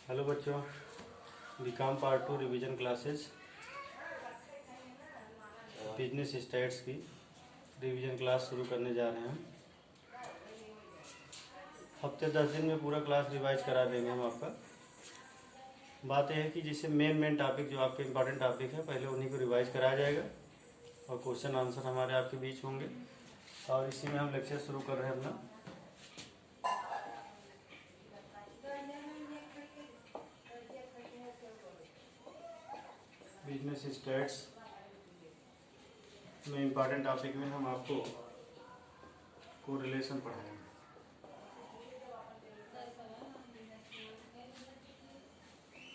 Hello बच्चों, BCom part 2 revision classes business stats की revision class शुरू करने जा रहे हैं। हफ्ते 10 दिन में पूरा क्लास रिवाइज करा देंगे हम आपका। बात यह है कि जिससे मेन टॉपिक जो आपके इम्पॉर्टेंट टॉपिक है पहले उन्हीं को रिवाइज कराया जाएगा और क्वेश्चन आंसर हमारे आपके बीच होंगे और इसी में हम लेक्चर शुरू कर रहे हैं अपना। बिजनेस स्टैट्स में इम्पॉर्टेंट टॉपिक में हम आपको कोरिलेशन पढ़ाएंगे।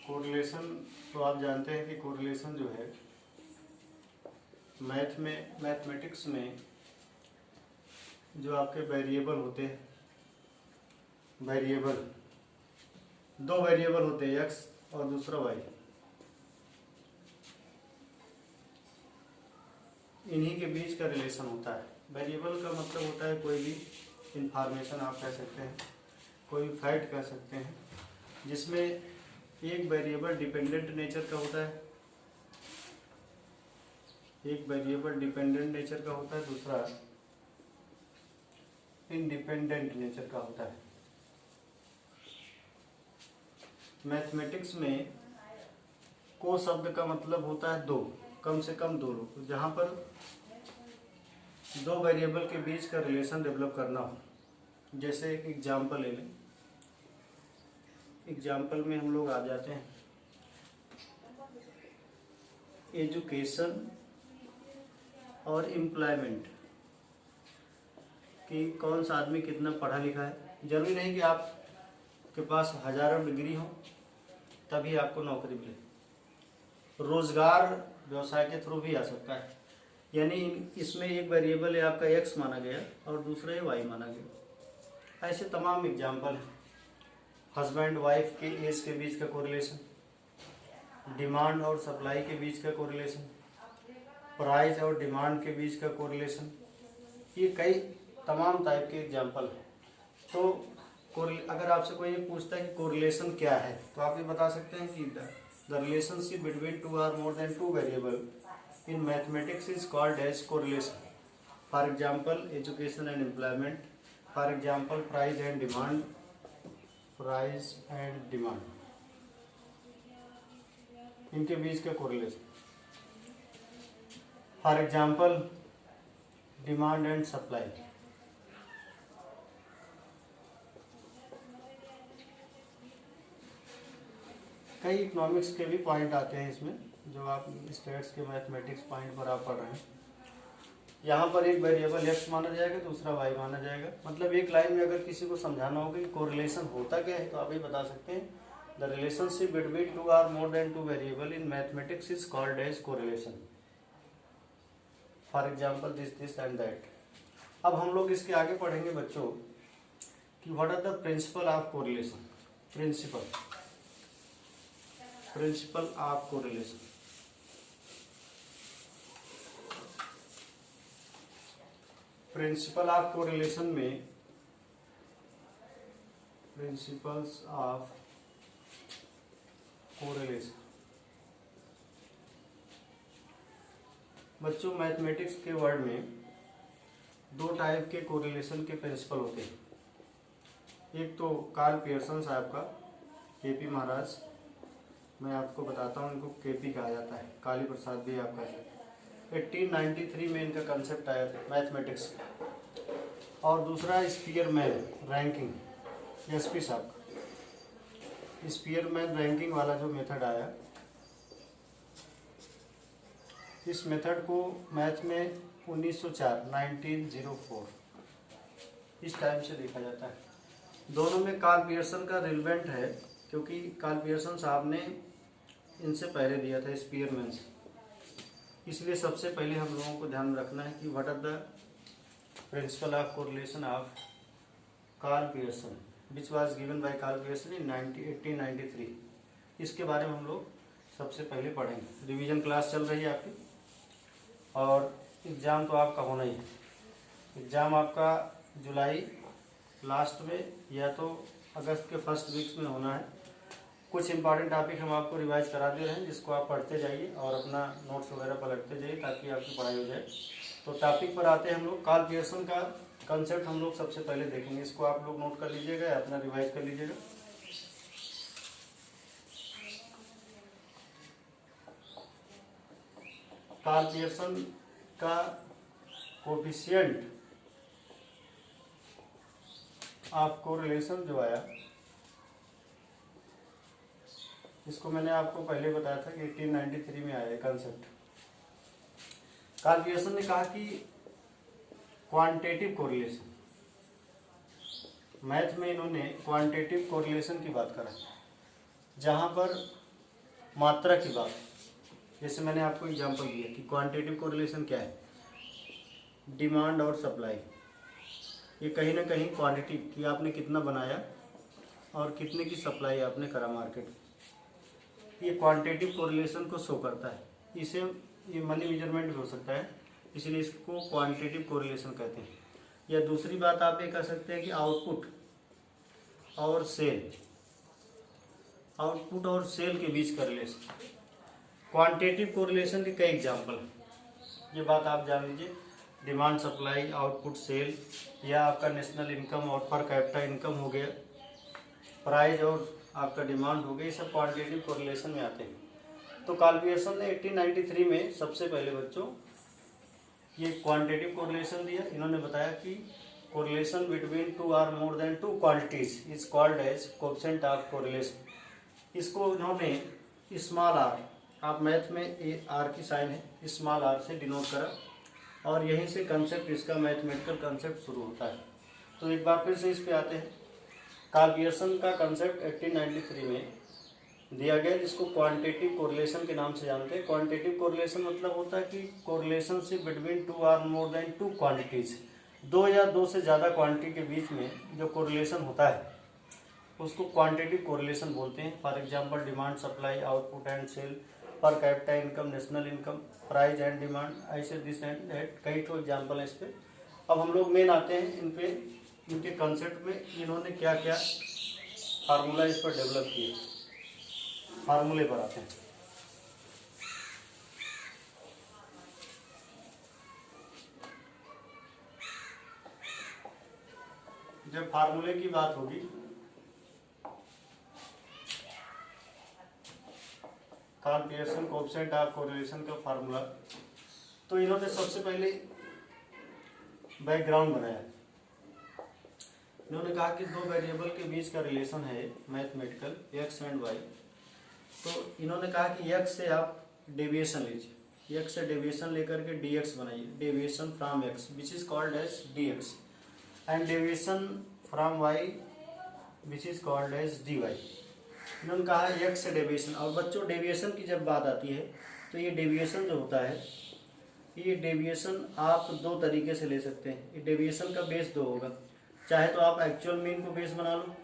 कोरिलेशन तो आप जानते हैं कि कोरिलेशन जो है मैथमेटिक्स में जो आपके वेरिएबल होते हैं, दो वेरिएबल होते हैं, एक्स और दूसरा वाई। इन्हीं के बीच का रिलेशन होता है। वेरिएबल का मतलब होता है कोई भी इंफॉर्मेशन आप कह सकते हैं, कोई भी फैक्ट कह सकते हैं, जिसमें एक वेरिएबल डिपेंडेंट नेचर का होता है, एक वेरिएबल डिपेंडेंट नेचर का होता है, दूसरा इंडिपेंडेंट नेचर का होता है। मैथमेटिक्स में को शब्द का मतलब होता है दो, कम से कम दो लोग, जहाँ पर दो वेरिएबल के बीच का रिलेशन डेवलप करना हो। जैसे एक एग्जाम्पल ले लें, एग्जाम्पल में हम लोग आ जाते हैं एजुकेशन और एम्प्लॉयमेंट कि कौन सा आदमी कितना पढ़ा लिखा है। जरूरी नहीं कि आपके पास हजारों डिग्री हो तभी आपको नौकरी मिले, रोजगार व्यवसाय के थ्रू भी आ सकता है। यानी इसमें एक वेरिएबल है आपका एक्स माना गया और दूसरा है वाई माना गया। ऐसे तमाम एग्जाम्पल हैं। हस्बैंड वाइफ के एज के बीच का कोरिलेशन, डिमांड और सप्लाई के बीच का कोरिलेशन, प्राइस और डिमांड के बीच का कोरिलेशन, ये कई तमाम टाइप के एग्जाम्पल हैं। तो अगर आपसे कोई ये पूछता है कि कोरिलेशन क्या है तो आप ये बता सकते हैं कि the relationship between two or more than two variable in mathematics is called as correlation. For example education and employment, for example price and demand, इनके बीच का correlation. For example demand and supply. कई economics के भी point आते हैं इसमें, जो आप स्टेट्स के मैथमेटिक्स पॉइंट पर आप पढ़ रहे हैं। यहाँ पर एक वेरिएबल एक्स माना जाएगा, दूसरा वाई माना जाएगा। मतलब एक लाइन में अगर किसी को समझाना होगा कि कोरिलेशन होता क्या है तो आप ये बता सकते हैं, the relationship between two or more than two variable in mathematics is called as correlation. For example this and that. अब हम लोग इसके आगे पढ़ेंगे बच्चों कि what are the principle of correlation. Principle of correlation. Principle of correlation में principles of correlation बच्चों मैथमेटिक्स के वर्ड में दो टाइप के कोरिलेशन के प्रिंसिपल होते हैं। एक तो कार्ल पियर्सन साहब का, केपी महाराज, मैं आपको बताता हूँ, इनको केपी कहा जाता है, काली प्रसाद भी आप कह सकते हैं। 1893 में इनका कंसेप्ट आया था मैथमेटिक्स। और दूसरा स्पीयरमैन रैंकिंग, एसपी साहब का स्पीयरमैन रैंकिंग वाला जो मेथड आया, इस मेथड को मैथ में 1904 इस टाइम से देखा जाता है। दोनों में कार्ल पियर्सन का रिलेवेंट है क्योंकि कार्ल पियर्सन साहब ने इनसे पहले दिया था स्पीयरमैन से। इसलिए सबसे पहले हम लोगों को ध्यान रखना है कि what are the principle of correlation of Karl Pearson which was given by Karl Pearson in 1893। इसके बारे में हम लोग सबसे पहले पढ़ेंगे। रिवीजन क्लास चल रही है आपकी और एग्ज़ाम तो आपका होना ही है। एग्ज़ाम आपका जुलाई लास्ट में या तो अगस्त के फर्स्ट वीक्स में होना है। कुछ इंपॉर्टेंट टॉपिक हम आपको रिवाइज करा दे रहे हैं, जिसको आप पढ़ते जाइए और अपना नोट्स वगैरह पलटते जाइए ताकि आपकी पढ़ाई हो जाए। तो टॉपिक पर आते हैं हम लोग। कार्ल पियर्सन का कंसेप्ट हम लोग सबसे पहले देखेंगे, इसको आप लोग नोट कर लीजिएगा, अपना रिवाइज कर लीजिएगा। कार्ल पियर्सन का कोफिशिएंट ऑफ कोरिलेशन जो आया, इसको मैंने आपको पहले बताया था कि 1893 में आया कंसेप्ट। कार्ल पियर्सन ने कहा कि क्वांटिटेटिव कोरिलेशन, मैथ में इन्होंने क्वांटिटेटिव कोरिलेशन की बात करा, जहां पर मात्रा की बात, जैसे मैंने आपको एग्जांपल दिया कि क्वांटिटेटिव कोरिलेशन क्या है, डिमांड और सप्लाई, ये कहीं ना कहीं क्वांटिटी कि आपने कितना बनाया और कितने की सप्लाई आपने करा मार्केट में, ये क्वांटिटेटिव कोरिलेशन को शो करता है। इसे ये मनी मेजरमेंट भी हो सकता है, इसलिए इसको क्वांटिटेटिव कोरिलेशन कहते हैं। या दूसरी बात आप ये कह सकते हैं कि आउटपुट और सेल, आउटपुट और सेल के बीच का रिलेशन। क्वांटिटेटिव कोरिलेशन के कई एग्जाम्पल हैं, ये बात आप जान लीजिए। डिमांड सप्लाई, आउटपुट सेल, या आपका नेशनल इनकम और पर कैपिटा इनकम हो गया, प्राइस और आपका डिमांड हो गया, ये सब क्वांटिटेटिव कोरिलेशन में आते हैं। तो कार्ल पियर्सन ने 1893 में सबसे पहले बच्चों ये क्वांटिटेटिव कोरिलेशन दिया। इन्होंने बताया कि correlation between two or more than two quantities is called as coefficient of correlation. इसको इन्होंने स्मॉल आर, आप मैथ में ए आर की साइन है, स्मॉल आर से डिनोट करा, और यहीं से कंसेप्ट इसका मैथमेटिकल कंसेप्ट शुरू होता है। तो एक बार फिर से इस पे आते हैं। कार्ल पियर्सन का कंसेप्ट 1893 में दिया गया, जिसको क्वांटिटेटिव कोरिलेशन के नाम से जानते हैं। क्वांटिटेटिव कोरिलेशन मतलब होता है कि correlationship between two or more than two quantities, दो या दो से ज़्यादा क्वांटिटी के बीच में जो कोरिलेशन होता है उसको क्वांटिटेटिव कोरिलेशन बोलते हैं। For example demand supply, output and sale, per capita income, national income, price and demand, ऐसे दिस एंड दैट, कई तो एग्जाम्पल है इस पर। अब हम लोग मेन आते हैं इन पे, इनके कंसेप्ट में इन्होंने क्या क्या फार्मूला इस पर डेवलप किए, फार्मूले पर आते हैं। जब फार्मूले की बात होगी Karl Pearson coefficient of correlation का फार्मूला, तो इन्होंने सबसे पहले बैकग्राउंड बनाया। इन्होंने कहा कि दो वेरिएबल के बीच का रिलेशन है मैथमेटिकल, एक्स एंड वाई। तो इन्होंने कहा कि एक्स से आप डेविएशन लीजिए, एक्स से डेविएशन लेकर के डी एक्स बनाइए, deviation from X which is called as D X, and deviation from Y which is called as D Y. इन्होंने कहा एक्स से डेविएशन। और बच्चों डेविएशन की जब बात आती है तो ये डेविएशन जो होता है, ये डेविएशन आप दो तरीके से ले सकते हैं। ये डेविएशन का बेस दो होगा, चाहे तो आप एक्चुअल मीन को बेस बना लो,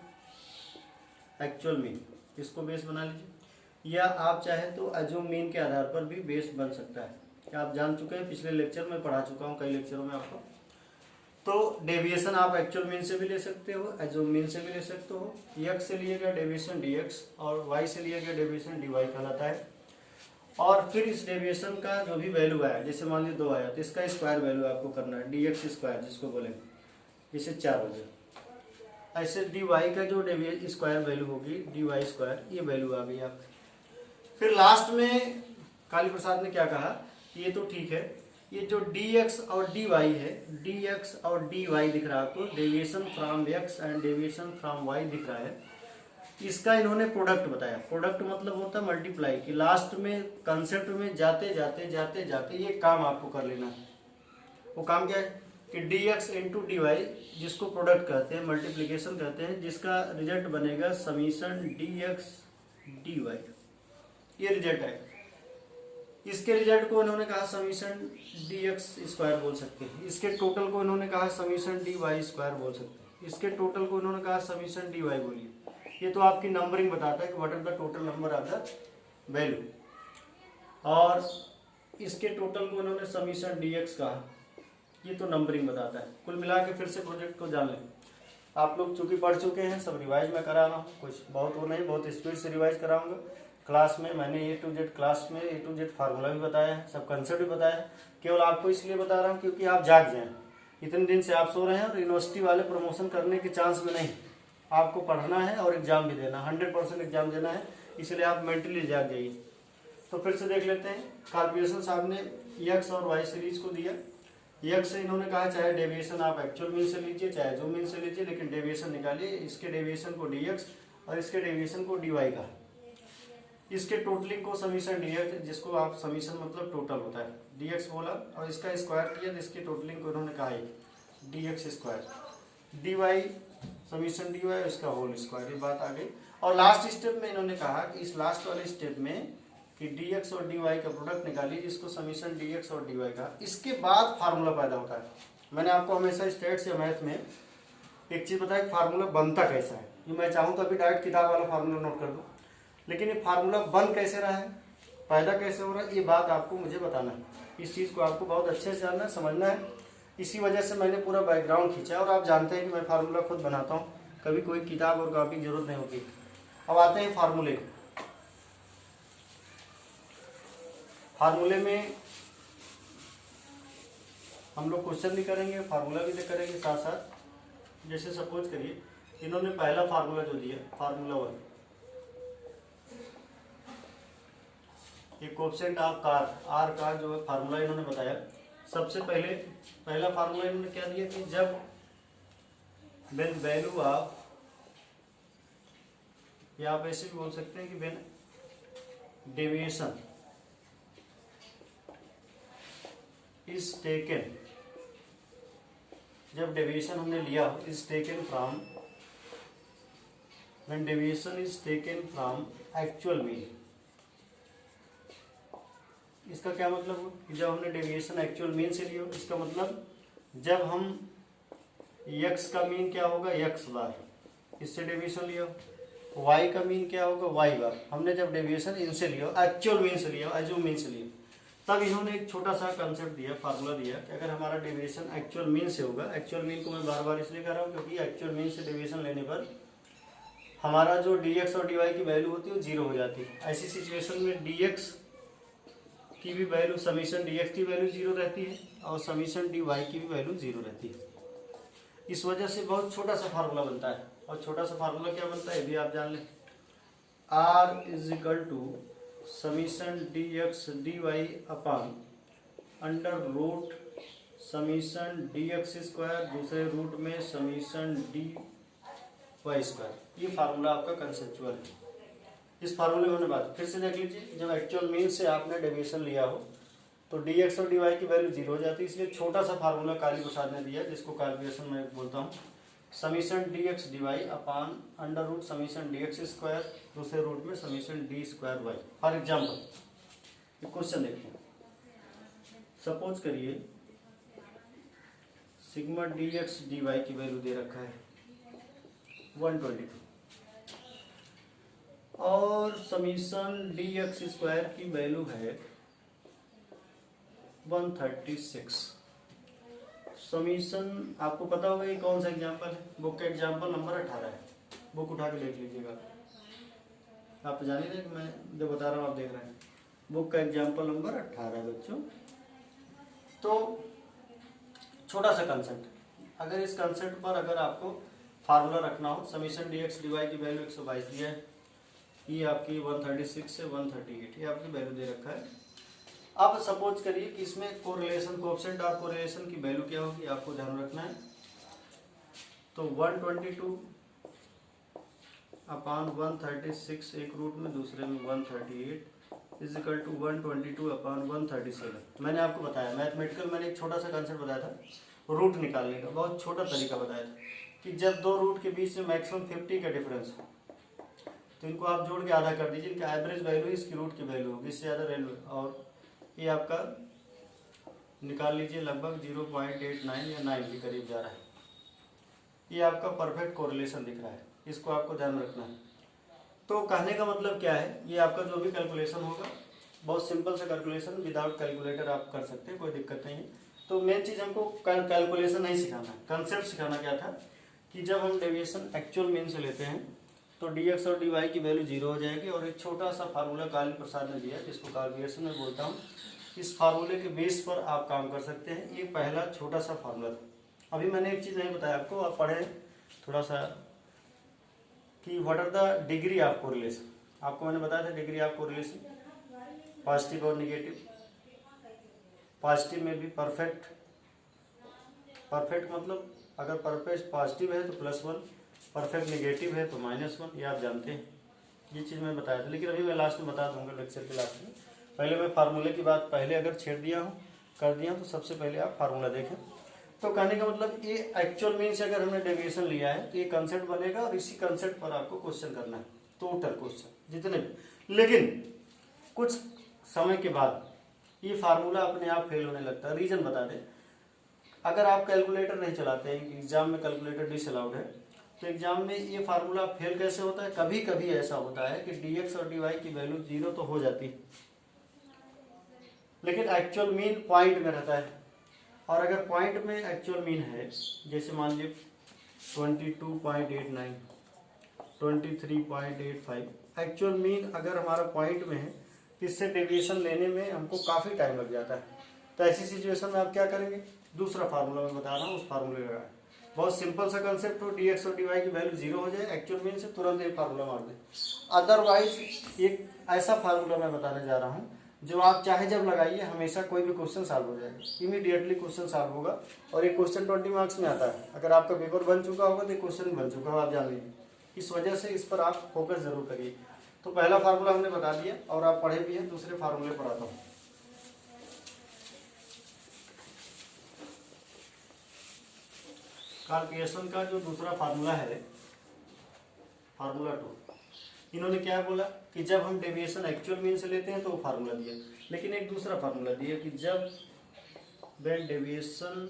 एक्चुअल मीन इसको बेस बना लीजिए, या आप चाहे तो अज्यूम मीन के आधार पर भी बेस बन सकता है। आप जान चुके हैं, पिछले लेक्चर में पढ़ा चुका हूँ कई लेक्चरों में आपको। तो डेविएशन आप एक्चुअल मीन से भी ले सकते हो, अज्यूम मीन से भी ले सकते हो। एक्स से लिया गया डेविएशन डी एक्स और वाई से लिया गया डेविएशन डी वाई कहलाता है। और फिर इस डेविएशन का जो भी वैल्यू आया, जैसे मान लीजिए 2 आया तो इसका स्क्वायर वैल्यू आपको करना है, डी एक्स स्क्वायर जिसको बोलेंगे, इसे 4 हो गया। ऐसे डी वाई का जो स्क्वायर वैल्यू होगी, डी वाई स्क्वायर, ये वैल्यू आ गई आपकी। फिर लास्ट में काली प्रसाद ने क्या कहा, ये तो ठीक है, ये जो dx और dy है, dx और dy दिख रहा है आपको, deviation from x and deviation from y दिख रहा है, इसका इन्होंने प्रोडक्ट बताया। प्रोडक्ट मतलब होता है मल्टीप्लाई, कि लास्ट में कंसेप्ट में जाते जाते जाते जाते ये काम आपको कर लेना है। वो काम क्या है कि dx इंटू डी वाई, जिसको प्रोडक्ट कहते हैं, मल्टीप्लीकेशन कहते हैं, जिसका रिजल्ट बनेगा समीशन dx dy, ये रिजल्ट है। इसके रिजल्ट को इन्होंने कहा समीशन डी एक्स स्क्वायर बोल सकते हैं, इसके टोटल को इन्होंने कहा समीशन डी वाई स्क्वायर बोल सकते हैं, इसके टोटल को इन्होंने कहा समीशन डी वाई बोलिए। ये तो आपकी नंबरिंग बताता है कि what is the total number of the value, और इसके टोटल को इन्होंने समीशन डी एक्स कहा, ये तो नंबरिंग बताता है। कुल मिला के फिर से प्रोजेक्ट को जान लें। आप लोग चूँकि पढ़ चुके हैं, सब रिवाइज मैं करा रहा हूँ, कुछ बहुत वो नहीं, बहुत स्पीड से रिवाइज कराऊंगा। क्लास में मैंने A to Z क्लास में A to Z फार्मूला भी बताया है, सब कंसेप्ट भी बताया है। केवल आपको इसलिए बता रहा हूँ क्योंकि आप जाग जाएँ। इतने दिन से आप सो रहे हैं और यूनिवर्सिटी वाले प्रमोशन करने के चांस में नहीं, आपको पढ़ना है और एग्ज़ाम भी देना, 100% एग्जाम देना है, इसलिए आप मेंटली जाग जाइए। तो फिर से देख लेते हैं। कार्पोरेशन साहब ने एक्स और वाई सीरीज को दिया। एक्स से इन्होंने कहा चाहे डेविएशन आप एक्चुअल मीन से लीजिए चाहे जो मीन से लीजिए, लेकिन डेविएशन निकालिए। इसके डेविएशन को डी एक्स और इसके डेविएशन को डी वाई का, इसके टोटलिंग को समीशन डी एक्स, जिसको आप समीशन मतलब टोटल होता है, डी एक्स बोला और इसका स्क्वायर किया तो इसकी टोटलिंग को इन्होंने कहा D X square, D Y summation D Y, इसका होल स्क्वायर, ये बात आ गई। और लास्ट स्टेप में इन्होंने कहा कि इस लास्ट वाले स्टेप में कि डी एक्स और डी वाई का प्रोडक्ट निकालिए, जिसको समीशन डी एक्स और डी वाई का, इसके बाद फार्मूला पैदा होता है। मैंने आपको हमेशा स्टेट्स या मैथ में एक चीज़ बताया कि फार्मूला बनता कैसा है। ये मैं चाहूँ तो अभी डायरेक्ट किताब वाला फार्मूला नोट कर दूँ, लेकिन ये फार्मूला बन कैसे रहा है, पैदा कैसे हो रहा है, ये बात आपको मुझे बताना है। इस चीज़ को आपको बहुत अच्छे से जानना है, समझना है। इसी वजह से मैंने पूरा बैकग्राउंड खींचा और आप जानते हैं कि मैं फार्मूला खुद बनाता हूँ, कभी कोई किताब और कॉपी की जरूरत नहीं होती। अब आते हैं फार्मूले। फार्मूले में हम लोग क्वेश्चन भी करेंगे, फार्मूला भी करेंगे साथ साथ। जैसे सपोज करिए इन्होंने पहला फार्मूला जो दिया, फार्मूला 1, ये कोएफिशिएंट ऑफ आर का जो है फार्मूला इन्होंने बताया। सबसे पहले पहला फार्मूला इन्होंने क्या दिया कि जब व्हेन वैल्यू ऑफ, या आप ऐसे भी बोल सकते हैं कि व्हेन डेविएशन इज टेकन, जब डेविएशन हमने लिया is taken from, when deviation is taken from actual mean. इसका क्या मतलब हो कि जब हमने डेविएशन एक्चुअल मीन से लिया, इसका मतलब जब हम x का मीन क्या होगा x बार, इससे डेविएशन लिया, y का मीन क्या होगा y बार, हमने जब डेविएशन इनसे लिया, एक्चुअल मीन से लिया, एज्यूम मीन से लिया, तब इन्होंने एक छोटा सा कंसेप्ट दिया, फार्मूला दिया कि अगर हमारा डेविएशन एक्चुअल मीन से होगा, एक्चुअल मीन को मैं बार बार इसलिए कह रहा हूँ क्योंकि एक्चुअल मीन से डेविएशन लेने पर हमारा जो dx और dy की वैल्यू होती है वो जीरो हो जाती है। ऐसी सिचुएशन में dx की भी वैल्यू, समीशन dx की वैल्यू जीरो रहती है और समीशन dy की भी वैल्यू जीरो रहती है। इस वजह से बहुत छोटा सा फार्मूला बनता है, और छोटा सा फार्मूला क्या बनता है ये भी आप जान लें। r is equal to summation dx dy upon under root summation dx square, दूसरे रूट में समीशन dy स्क्वायर। ये फार्मूला आपका कंसेप्चुअल है। इस फार्मूले में बात फिर से देख लीजिए, जब एक्चुअल मीन से आपने डेविएशन लिया हो तो dx और dy की वैल्यू जीरो हो जाती है, इसलिए छोटा सा फार्मूला काली प्रसाद ने दिया, जिसको कैलकुलेशन में बोलता हूँ, summation dx dy upon under root summation dx square, दूसरे रूट में summation d square y। For example ये क्वेश्चन देखते हैं। सपोज करिए सिग्मा dx dy की वैल्यू दे रखा है 122 और समीशन dx स्क्वायर की वैल्यू है 136। समीशन आपको पता होगा ये कौन सा एग्जाम्पल है, बुक का एग्जाम्पल नंबर 18 है, बुक उठा के देख लीजिएगा। आप जान ही कि मैं जो बता रहा हूँ आप देख रहे हैं, बुक का एग्जाम्पल नंबर 18 बच्चों। तो छोटा सा कंसेप्ट, अगर इस कंसेप्ट पर अगर आपको फार्मूला रखना हो, समीशन dx dy की वैल्यू 122 दिया है, ये आपकी 136 से 138 ये आपकी वैल्यू दे रखा है। अब सपोज करिए कि इसमें कोरिलेशन, कोएफिशिएंट और कोरिलेशन की वैल्यू क्या होगी आपको ध्यान रखना है। तो 122 अपॉन 136 एक रूट में, दूसरे में 138 इज इक्वल टू 122 अपॉन 137। मैंने आपको बताया मैथमेटिकल, मैंने एक छोटा सा कंसेप्ट बताया था रूट निकालने का, बहुत छोटा तरीका बताया था कि जब दो रूट के बीच में मैक्सिमम 50 का डिफरेंस हो तो इनको आप जोड़ के आधा कर दीजिए, इनका एवरेज वैल्यू इसकी रूट की वैल्यू होगी, इससे ज़्यादा वैल्यू, और ये आपका निकाल लीजिए लगभग 0.89 या 9 के करीब जा रहा है। ये आपका परफेक्ट कोरिलेशन दिख रहा है, इसको आपको ध्यान रखना है। तो कहने का मतलब क्या है, ये आपका जो भी कैलकुलेशन होगा बहुत सिंपल सा कैलकुलेशन, विदाउट कैलकुलेटर आप कर सकते हैं, कोई दिक्कत नहीं है। तो मेन चीज़ हमको कैलकुलेशन नहीं सिखाना, कंसेप्ट सिखाना क्या था कि जब हम डेविएशन एक्चुअल मीन से लेते हैं तो dx और dy की वैल्यू 0 हो जाएगी। और एक छोटा सा फार्मूला काली प्रसाद ने दिया जिसको कैलकुलेशन में बोलता हूँ, इस फार्मूले के बेस पर आप काम कर सकते हैं। ये पहला छोटा सा फार्मूला था। अभी मैंने एक चीज़ नहीं बताया आपको, आप पढ़ें थोड़ा सा कि what are the degree of correlation. आपको मैंने बताया था डिग्री ऑफ कोरिलेशन, पॉजिटिव और निगेटिव। पॉजिटिव में भी परफेक्ट, परफेक्ट मतलब अगर परफेक्ट पॉजिटिव है तो +1, परफेक्ट नेगेटिव है तो -1, ये आप जानते हैं। ये चीज़ मैं बताया था, लेकिन अभी मैं लास्ट में बता दूंगा लेक्चर के लास्ट में। पहले मैं फार्मूले की बात पहले अगर छेड़ दिया हूँ, कर दिया हूँ, तो सबसे पहले आप फार्मूला देखें। तो कहने का मतलब ये एक्चुअल मीन से अगर हमने डेविएशन लिया है तो ये कंसेप्ट बनेगा और इसी कंसेप्ट पर आपको क्वेश्चन करना है, टोटल क्वेश्चन जितने भी। लेकिन कुछ समय के बाद ये फार्मूला अपने आप फेल होने लगता है। रीजन बता दें, अगर आप कैलकुलेटर नहीं चलाते हैं, एग्जाम में कैलकुलेटर डिसअलाउड है, तो एग्जाम में ये फार्मूला फेल कैसे होता है? कभी कभी ऐसा होता है कि dx और dy की वैल्यू 0 तो हो जाती है, लेकिन एक्चुअल मीन पॉइंट में रहता है। और अगर पॉइंट में एक्चुअल मीन है, जैसे मान लीजिए 22.89, 23.85, एक्चुअल मीन अगर हमारा पॉइंट में है, इससे डेविएशन लेने में हमको काफ़ी टाइम लग जाता है। तो ऐसी सिचुएशन में आप क्या करेंगे? दूसरा फार्मूला मैं बता रहा हूँ, उस फार्मूले का बहुत सिंपल सा कंसेप्ट हो, dx और dy की वैल्यू 0 हो जाए एक्चुअल मीन से, तुरंत एक फार्मूला मार दें। अदरवाइज एक ऐसा फार्मूला मैं बताने जा रहा हूँ जो आप चाहे जब लगाइए हमेशा कोई भी क्वेश्चन सॉल्व हो जाएगा, इमीडिएटली क्वेश्चन सॉल्व होगा। और ये क्वेश्चन 20 मार्क्स में आता है। अगर आपका पेपर बन चुका होगा तो क्वेश्चन बन चुका होगा, आप जान लीजिए। इस वजह से इस पर आप फोकस जरूर करिए। तो पहला फार्मूला हमने बता दिया और आप पढ़े भी हैं। दूसरे फार्मूले पर आता हूँ। कैलकुलेशन का जो दूसरा फार्मूला है, फार्मूला 2, इन्होंने क्या बोला कि जब हम डेविएशन एक्चुअल मीन से लेते हैं तो वो फार्मूला दिया, लेकिन एक दूसरा फार्मूला दिया कि जब when deviation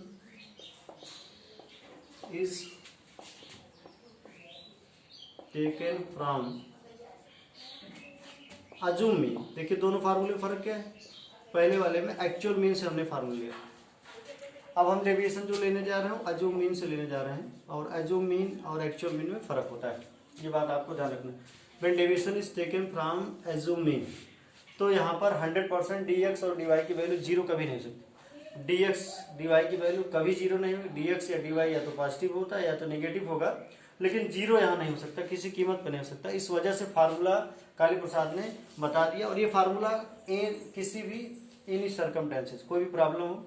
is taken from assume mean. देखिए दोनों फार्मूले में फर्क क्या है? पहले वाले में एक्चुअल मीन से हमने फार्मूला लिया, अब हम डेविएशन जो लेने जा रहे हैं अज्यूम मीन से लेने जा रहे हैं, और अज्यूम मीन और एक्चुअल मीन में फर्क होता है। ये बात आपको ध्यान रखना है। When deviation is taken from assume mean, तो यहाँ पर 100% dx और dy की वैल्यू 0 कभी नहीं हो सकती। dx dy की वैल्यू कभी 0 नहीं होगी। dx या dy या तो पॉजिटिव होता है या तो नेगेटिव होगा, लेकिन 0 यहाँ नहीं हो सकता, किसी कीमत पर नहीं हो सकता। इस वजह से फार्मूला काली प्रसाद ने बता दिया। और ये फार्मूला किसी भी एनी सर्कमस्टेंसेस, कोई भी प्रॉब्लम हो,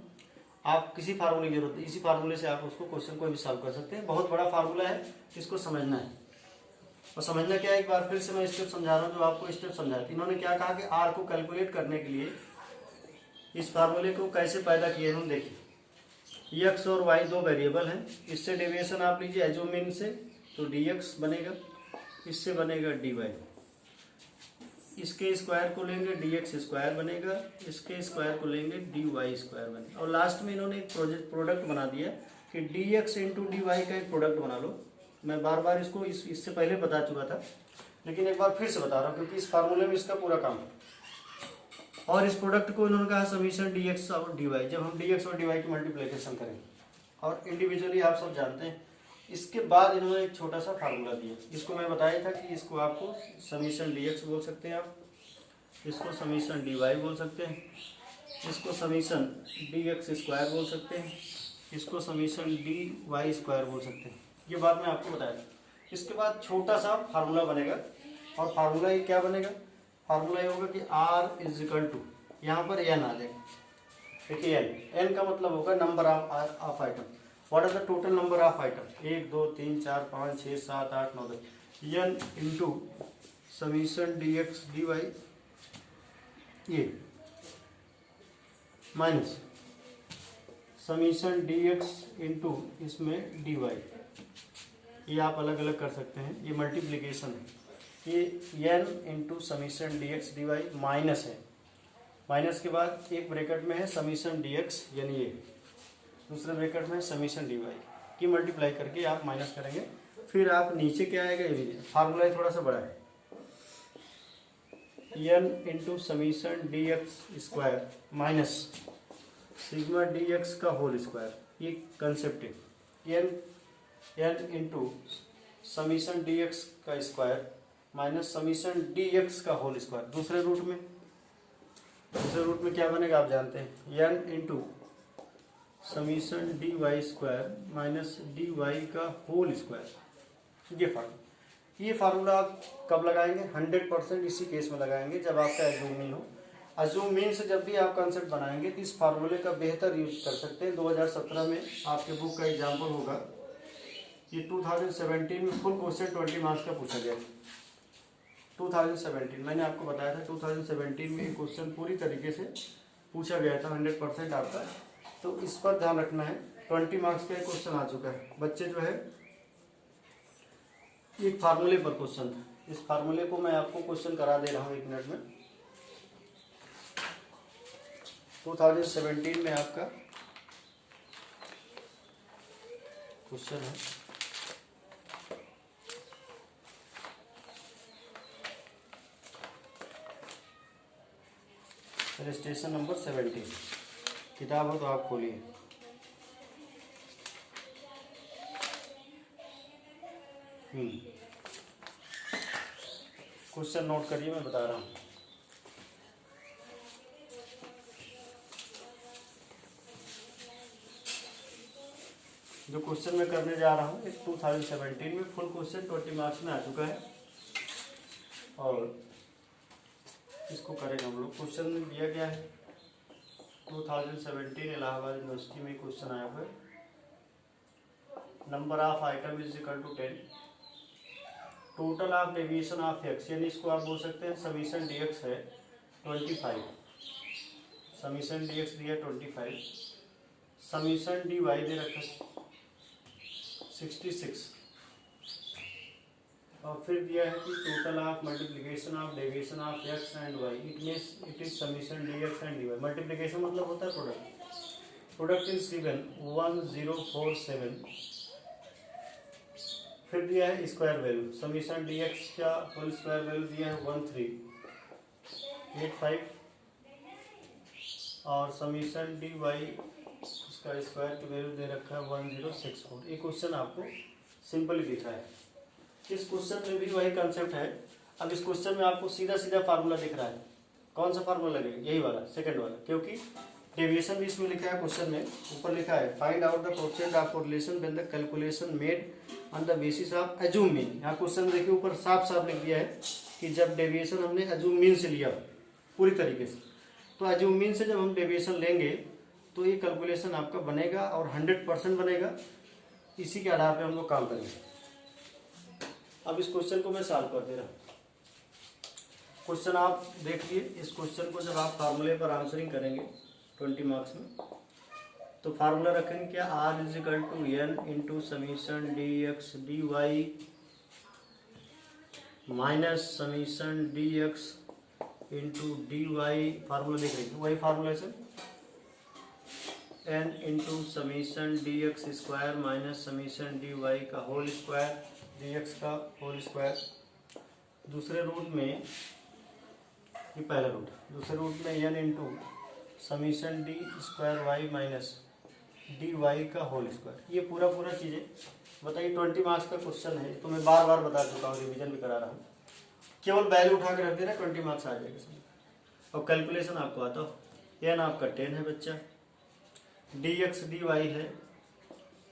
आप किसी फार्मूले की जरूरत है, इसी फार्मूले से आप उसको क्वेश्चन कोई भी सॉल्व कर सकते हैं। बहुत बड़ा फार्मूला है, इसको समझना है। और समझना क्या है, एक बार फिर से मैं स्टेप समझा रहा हूँ जो आपको स्टेप समझाया। इन्होंने क्या कहा कि आर को कैलकुलेट करने के लिए इस फार्मूले को कैसे पैदा किए हम देखिए। एक्स और वाई दो वेरिएबल हैं, इससे डेविएशन आप लीजिए एज्यूम मीन से, तो dx बनेगा, इससे बनेगा dy, इसके स्क्वायर को लेंगे dx स्क्वायर बनेगा, इसके स्क्वायर को लेंगे dy स्क्वायर बनेगा। और लास्ट में इन्होंने एक प्रोडक्ट बना दिया कि dx इंटू dy का एक प्रोडक्ट बना लो। मैं बार बार इसको इससे पहले बता चुका था, लेकिन एक बार फिर से बता रहा हूँ क्योंकि इस फार्मूले में इसका पूरा काम है। और इस प्रोडक्ट को इन्होंने कहा समीशन dx और dy, जब हम dx और dy की मल्टीप्लिकेशन करें, और इंडिविजुअली आप सब जानते हैं। इसके बाद इन्होंने एक छोटा सा फार्मूला दिया, इसको मैं बताया था कि इसको आपको समीशन dx बोल सकते हैं, आप इसको समीशन dy बोल सकते हैं, इसको समीशन dx स्क्वायर बोल सकते हैं, इसको समीशन dy स्क्वायर बोल सकते हैं। ये बात मैं आपको बताया था। इसके बाद छोटा सा फार्मूला बनेगा, और फार्मूला ये क्या बनेगा? फार्मूला ये होगा कि r इज इक्वल टू, यहाँ पर n आ जाएगा। देखिए n का मतलब होगा number of item. What are the total number of item? 1 2 3 4 5 6 7 8 9 10। n into summation dx dy ये माइनस समीशन dx इंटू इसमें dy, ये आप अलग अलग कर सकते हैं, ये मल्टीप्लिकेशन है। ये n into summation dx dy minus है, माइनस के बाद एक ब्रैकेट में है समीशन dx, यानी ये दूसरे ब्रैकेट में समीशन dy की मल्टीप्लाई करके आप माइनस करेंगे। फिर आप नीचे क्या आएगा, ये भी फार्मूला थोड़ा सा बड़ा है, n into summation dx square minus sigma dx का होल स्क्वायर। ये कंसेप्ट है, n n into summation D x का square minus summation D x का होल स्क्वायर। दूसरे रूट में क्या बनेगा आप जानते हैं, n into summation D Y square minus D Y का होल स्क्वायर। ये फार्मूला आप कब लगाएंगे, 100% इसी केस में लगाएंगे जब आपका एज्यूम मीन हो। एज्यूम मीन से जब भी आप कंसेप्ट बनाएंगे तो इस फार्मूले का बेहतर यूज कर सकते हैं। 2017 में आपके बुक का एग्जाम्पल होगा, ये 2017 में फुल क्वेश्चन 20 मार्क्स का पूछा गया। 2017 मैंने आपको बताया था 2017 में ये क्वेश्चन पूरी तरीके से पूछा गया था, 100% आपका। तो इस पर ध्यान रखना है, 20 मार्क्स का एक क्वेश्चन आ चुका है। बच्चे जो है एक फार्मूले पर क्वेश्चन था, इस फार्मूले को मैं आपको क्वेश्चन करा दे रहा हूँ 1 मिनट में। 2017 में आपका क्वेश्चन है, रजिस्ट्रेशन नंबर 17, किताब हो तो आप खोलिए। क्वेश्चन नोट करिए, मैं बता रहा हूँ। जो क्वेश्चन मैं करने जा रहा हूँ 2017 में फुल क्वेश्चन 20 मार्क्स में आ चुका है और इसको करेंगे हम लोग। क्वेश्चन में दिया गया है 2017 इलाहाबाद यूनिवर्सिटी में क्वेश्चन आया हुआ है, number of item is equal to 10, total of deviation of X, यानी इसको आप बोल सकते हैं समीशन डी एक्स है 25, समीशन डी एक्स दिया 25, समीशन डी वाई दे रखा 66 और फिर दिया है कि total of multiplication of deviation of X and Y, it is summation D X and D Y. Multiplication मतलब होता है प्रोडक्ट इज गिवन 1047। फिर दिया है square value, summation D x का होल स्क्वायर वैल्यू दिया है 1385 और समीशन डी वाई इसका स्क्वायर की वैल्यू दे रखा है 1064। ये क्वेश्चन आपको सिंपली दिख रहा है। इस क्वेश्चन में भी वही कंसेप्ट है। अब इस क्वेश्चन में आपको सीधा सीधा फार्मूला दिख रहा है। कौन सा फार्मूला लगेगा, यही वाला सेकंड वाला, क्योंकि डेविएशन भी इसमें लिखा है। क्वेश्चन में ऊपर लिखा है find out the coefficient of correlation when the calculation made on the basis of assume mean. यहाँ क्वेश्चन में देखिए ऊपर साफ साफ लिख दिया है कि जब डेविएशन हमने एज्यूम मीन से लिया पूरी तरीके से, तो एज्यूम मीन से जब हम डेविएशन लेंगे तो ये कैलकुलेशन आपका बनेगा और 100% बनेगा। इसी के आधार पर हम लोग काम करेंगे। अब इस क्वेश्चन को मैं सॉल्व कर दे रहा हूँ। क्वेश्चन आप देखिए, इस क्वेश्चन को जब आप फार्मूले पर आंसरिंग करेंगे 20 मार्क्स में, तो फार्मूला रखेंगे क्या, R is equal to N into summation D X D Y minus summation D X into D Y. Formula देख रहे वही फार्मूला से N into summation D X square minus summation D Y का whole square, D x का whole square. दूसरे root में, ये पहला रूट, दूसरे रूट में N into summation D square Y minus D Y का होल स्क्वायर। ये पूरा चीज़ें बताइए। 20 मार्क्स का क्वेश्चन है, तो मैं बार बार बता चुका हूँ, रिवीजन भी करा रहा हूँ। केवल वैल्यू उठा के रख देना, 20 मार्क्स आ जाएगा। और कैलकुलेशन आपको आता हो, एन आपका 10 है बच्चा, डी एक्स डी वाई है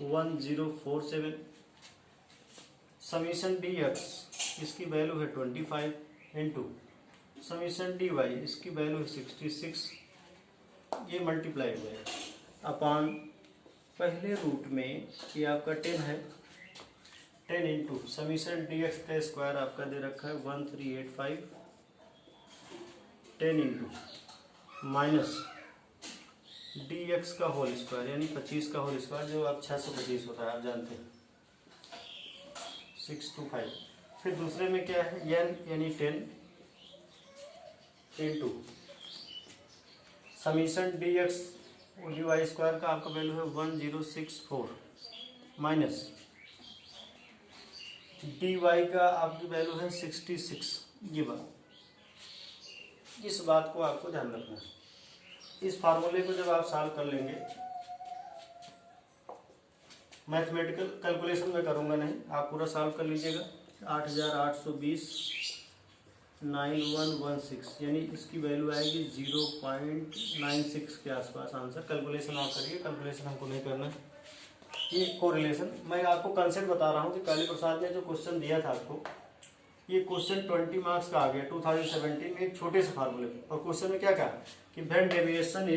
1047, समीशन डी एक्स इसकी वैल्यू है 25 इंटू समीशन डी वाई इसकी वैल्यू है 66। ये मल्टीप्लाई हुआ है अपॉन पहले रूट में, ये आपका 10 है, 10 इंटू समीशन डी एक्स का स्क्वायर आपका दे रखा है 1385, 10 इंटू माइनस डी एक्स का होल स्क्वायर यानी 25 का होल स्क्वायर, जो आप 625 होता है, आप जानते हैं 625। फिर दूसरे में क्या है, एन यानी 10 into summation D X D Y square का आपका वैल्यू है 1064 माइनस डी वाई का आपकी वैल्यू है 66। ये बात, इस बात को आपको ध्यान रखना है। इस फार्मूले को जब आप सॉल्व कर लेंगे, मैथमेटिकल कैलकुलेशन मैं करूँगा नहीं, आप पूरा सॉल्व कर लीजिएगा। 8820 यानी इसकी वैल्यू आएगी 0.96 के आसपास आंसर। कैलकुलेशन आप करिए, कैलकुलेशन हमको नहीं करना है। ये कोरिलेशन मैं आपको कंसेप्ट बता रहा हूँ कि काली प्रसाद ने जो क्वेश्चन दिया था आपको, ये क्वेश्चन 20 मार्क्स का आ गया 2017 में, एक छोटे से फार्मूले पे। और क्वेश्चन में क्या कहा कि when deviation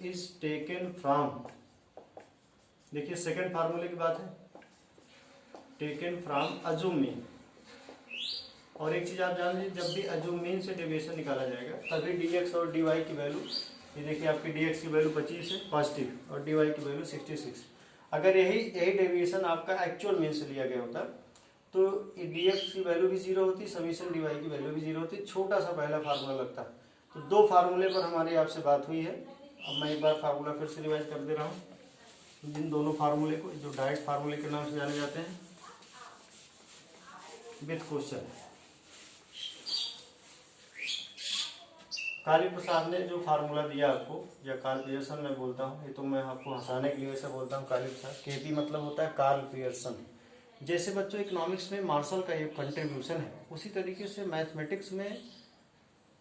is taken from, देखिए सेकंड फार्मूले की बात है, टेकन फ्रॉम अज्यूम मीन। और एक चीज आप जान लीजिए, जब भी अज्यूम मीन से डेविएशन निकाला जाएगा तभी dx और dy की वैल्यू, ये देखिए आपकी dx की वैल्यू 25 है पॉजिटिव और dy की वैल्यू 66। अगर यही डेविएशन आपका एक्चुअल मीन से लिया गया होता तो dx की वैल्यू भी जीरो होती, समीशन dy की वैल्यू भी जीरो होती। छोटा सा पहला फार्मूला लगता। तो दो फार्मूले पर हमारी आपसे बात हुई है। अब मैं एक बार फार्मूला फिर से रिवाइज कर दे रहा हूँ। जिन दोनों फार्मूले को, जो डायरेक्ट फार्मूले के नाम से जाने जाते हैं, विथ क्वेश्चन, काली प्रसाद ने जो फार्मूला दिया आपको, या कार्ल पियर्सन मैं बोलता हूँ, ये तो मैं आपको हंसाने के लिए वैसे बोलता हूँ काली प्रसाद, केपी मतलब होता है कार्ल पियर्सन। जैसे बच्चों इकोनॉमिक्स में मार्शल का एक कंट्रीब्यूशन है, उसी तरीके से मैथमेटिक्स में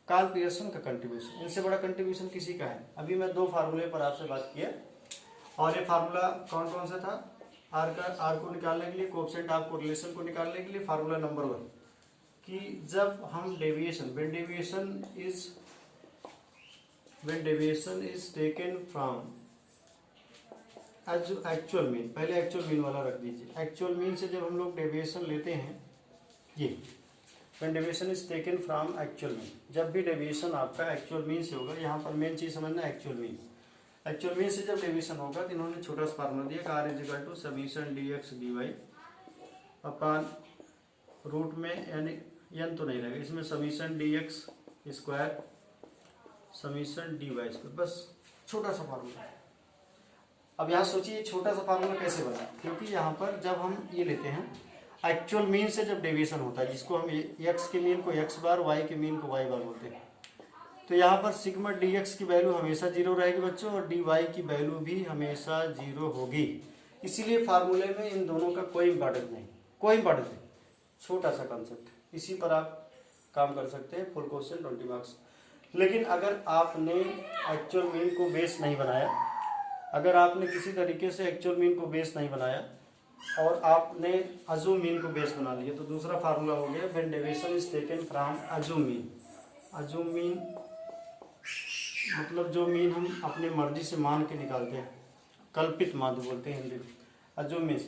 कार्ल पियर्सन का कंट्रीब्यूशन, इनसे बड़ा कंट्रीब्यूशन किसी का है। अभी मैं दो फार्मूले पर आपसे बात किया, और ये फार्मूला कौन कौन सा था? आर को निकालने के लिए, कोएफिशिएंट ऑफ कोरिलेशन को निकालने के लिए फार्मूला नंबर 1, कि जब हम deviation, when deviation is taken from actual mean, पहले एक्चुअल मीन वाला रख दीजिए। एक्चुअल मीन से जब हम लोग डेविएशन लेते हैं, ये when deviation is taken from actual mean, जब भी डेविएशन आपका एक्चुअल मीन से होगा, यहाँ पर मेन चीज समझना एक्चुअल मीन। एक्चुअल मीन से जब डेविएशन होगा तो इन्होंने छोटा सा फार्मूला दिया, r is equal to summation dx dy upon root में, यानी n तो नहीं रहेगा इसमें, summation dx square summation dy square, बस छोटा सा फार्मूला। अब यहाँ सोचिए छोटा सा फार्मूला कैसे बना, क्योंकि यहाँ पर जब हम ये लेते हैं एक्चुअल मीन से जब डेविएशन होता है, जिसको हम x के मीन को x बार, y के मीन को y बार बोलते हैं, तो यहाँ पर सिग्मा dx की वैल्यू हमेशा जीरो रहेगी बच्चों, और dy की वैल्यू भी हमेशा जीरो होगी। इसीलिए फार्मूले में इन दोनों का कोई इंपॉर्टेंस नहीं, कोई इंपॉर्टेंस नहीं, छोटा सा कॉन्सेप्ट, इसी पर आप काम कर सकते हैं। Full question 20 marks. लेकिन अगर आपने एक्चुअल मीन को बेस नहीं बनाया, अगर आपने किसी तरीके से एक्चुअल मीन को बेस नहीं बनाया और आपने अज्यूम मीन को बेस बना लिया, तो दूसरा फार्मूला हो गया when deviation is taken from assume mean. Assume mean मतलब जो मीन हम अपने मर्जी से मान के निकालते हैं, कल्पित माध्य बोलते हैं हिंदी में, अज्यूम मीन।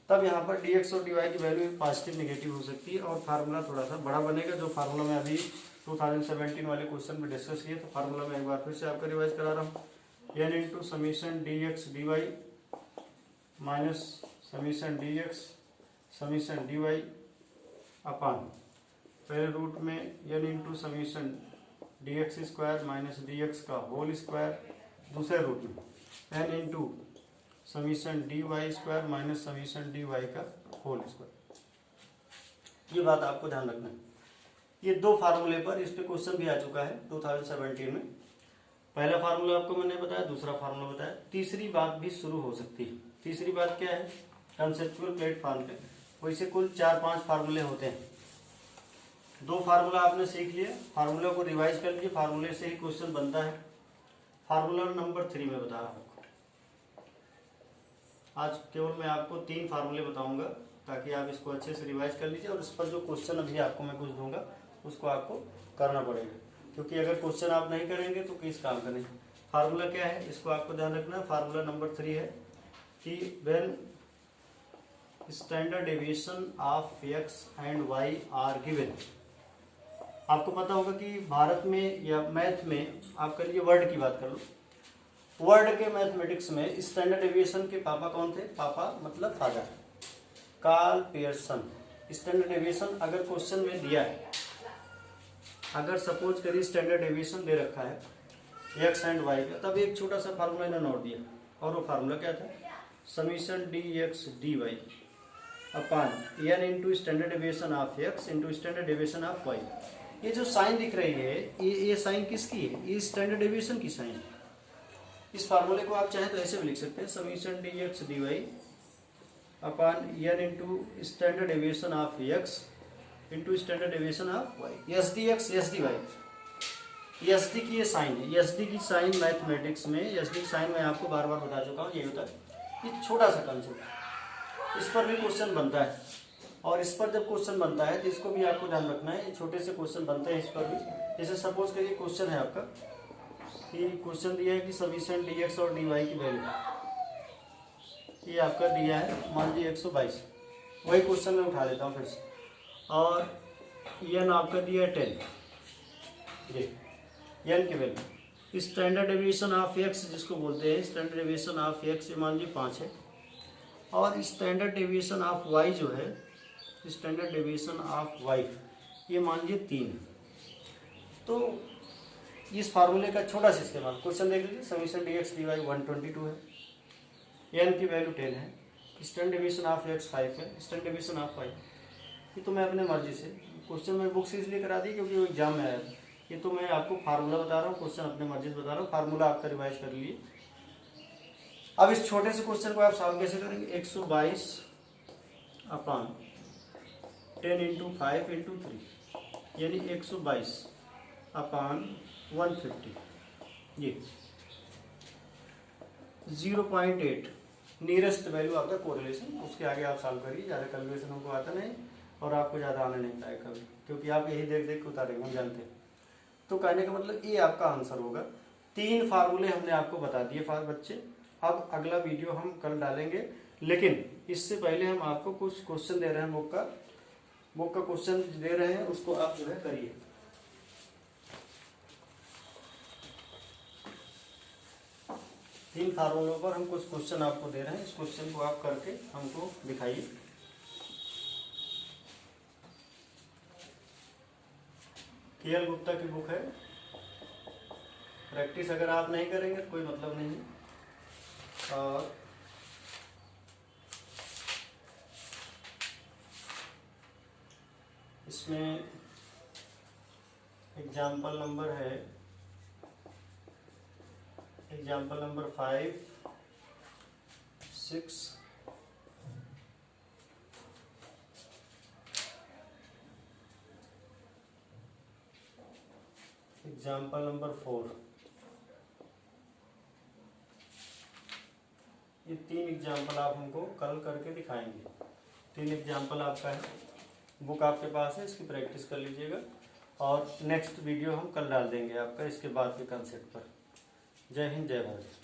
तब यहाँ पर dx और dy की वैल्यू पॉजिटिव नेगेटिव हो सकती है, और फार्मूला थोड़ा सा बड़ा बनेगा। जो फार्मूला मैं अभी 2017 वाले क्वेश्चन में डिस्कस किया, तो फार्मूला मैं एक बार फिर से आपका रिवाइज करा रहा हूँ। n into summation dx dy minus summation dx summation dy अपान पहले रूट में n into summation dx square minus dx का होल स्क्वायर, दूसरे रूट में n into summation dy square minus summation dy का होल स्क्वायर। ये बात आपको ध्यान रखना है। ये दो फार्मूले पर इस पे क्वेश्चन भी आ चुका है 2017 में। पहला फार्मूला आपको मैंने बताया, दूसरा फार्मूला बताया, तीसरी बात भी शुरू हो सकती है। तीसरी बात क्या है? कंसेप्चुअल प्लेटफॉर्म पे वैसे कुल 4-5 फार्मूले होते हैं। दो फार्मूला आपने सीख लिए, फार्मूला को रिवाइज कर लीजिए, फार्मूले से ही क्वेश्चन बनता है। फार्मूला नंबर 3 में बता रहा हूँ आपको। आज केवल मैं आपको 3 फार्मूले बताऊंगा ताकि आप इसको अच्छे से रिवाइज कर लीजिए, और इस पर जो क्वेश्चन अभी आपको मैं कुछ दूंगा उसको आपको करना पड़ेगा, क्योंकि अगर क्वेश्चन आप नहीं करेंगे तो किस काम का नहीं। फार्मूला क्या है इसको आपको ध्यान रखना है। फार्मूला नंबर 3 है कि when standard deviation of x and y are given. आपको पता होगा कि भारत में या मैथ में, आप कर लीजिए वर्ड की बात कर लो, वर्ड के मैथमेटिक्स में स्टैंडर्ड डेविएशन के पापा कौन थे? पापा मतलब father, Karl Pearson. Standard deviation अगर क्वेश्चन में दिया है, अगर सपोज करिए स्टैंडर्ड डेविएशन दे रखा है x एंड y का, तब एक छोटा सा फार्मूला इन्होंने नोट दिया, और वो फार्मूला क्या था? Summation dx dy upon n into standard deviation of x into standard deviation of y। ये जो साइन दिख रही है, ये साइन किसकी है? ये स्टैंडर्ड डेविएशन की साइन। इस फार्मूले को आप चाहे तो ऐसे भी लिख सकते हैं, summation D X D Y upon N into standard deviation of X into standard deviation of Y. S D X S D Y, S D की ये साइन है, एस डी की साइन मैथमेटिक्स में, एस डी की sign मैं आपको बार बार बता चुका हूँ, ये होता है। ये छोटा सा कंसेप्ट, इस पर भी क्वेश्चन बनता है, और इस पर जब क्वेश्चन बनता है तो इसको भी आपको ध्यान रखना है, ये छोटे से क्वेश्चन बनते हैं इस पर भी। जैसे सपोज करिए क्वेश्चन है आपका कि क्वेश्चन दिया है कि समीशन डी एक्स और डी वाई की वैल्यू, ये आपका दिया है मान लीजिए 122, वही क्वेश्चन मैं उठा लेता हूँ फिर से, और एन आपका दिया है 10, ये एन की value, standard deviation of x जिसको बोलते हैं, स्टैंडर्ड डेविएशन ऑफ एक्स मान लीजिए 5 है, और स्टैंडर्ड डेविएशन ऑफ वाई जो है, स्टैंडर्ड डेविएशन ऑफ वाई ये मान लीजिए 3 है। तो इस फार्मूले का छोटा सा इस्तेमाल, क्वेश्चन देख लीजिए, summation D X D Y 122 है, एन की वैल्यू 10 है, स्टैंडर्ड डेविएशन ऑफ एक्स 5 है, स्टैंडर्ड डेविएशन ऑफ वाई, ये तो मैं अपने मर्जी से, क्वेश्चन मैं बुक से इसलिए करा दी क्योंकि वो एग्जाम में आया, ये तो मैं आपको फार्मूला बता रहा हूँ, क्वेश्चन अपने मर्जी से बता रहा हूँ, फार्मूला आपका रिवाइज कर लिए। अब इस छोटे से क्वेश्चन को आप सॉल्व कैसे करेंगे, 122 अपॉन 10 इंटू 5 इंटू 3 यानी 122 अपॉन 150, ये 0.8 नियरेस्ट वैल्यू आपका कोरिलेशन, उसके आगे आप सॉल्व करिए, ज़्यादा कैलकुलेशन हमको आता नहीं और आपको ज़्यादा आने नहीं पाएगा कभी, क्योंकि आप यही देख देख के उतारेंगे, हम जानते हैं। तो कहने का मतलब ये आपका आंसर होगा। 3 फार्मूले हमने आपको बता दिए बच्चे। अब अगला वीडियो हम कल डालेंगे, लेकिन इससे पहले हम आपको कुछ क्वेश्चन दे रहे हैं, बुक का क्वेश्चन दे रहे हैं, उसको आप जो है करिए। तीन फार्मूलों पर हम कुछ क्वेश्चन आपको दे रहे हैं, इस क्वेश्चन को आप करके हमको दिखाइए। के.एल. गुप्ता की बुक है, प्रैक्टिस अगर आप नहीं करेंगे तो कोई मतलब नहीं है। और इसमें एग्जाम्पल नंबर है, एग्जाम्पल नंबर 5, 6, एग्जाम्पल नंबर 4, ये 3 एग्जाम्पल आप हमको कल करके दिखाएंगे। 3 एग्जाम्पल आपका है, बुक आपके पास है, इसकी प्रैक्टिस कर लीजिएगा, और नेक्स्ट वीडियो हम कल डाल देंगे आपका इसके बाद के कंसेप्ट पर। जय हिंद, जय भारत।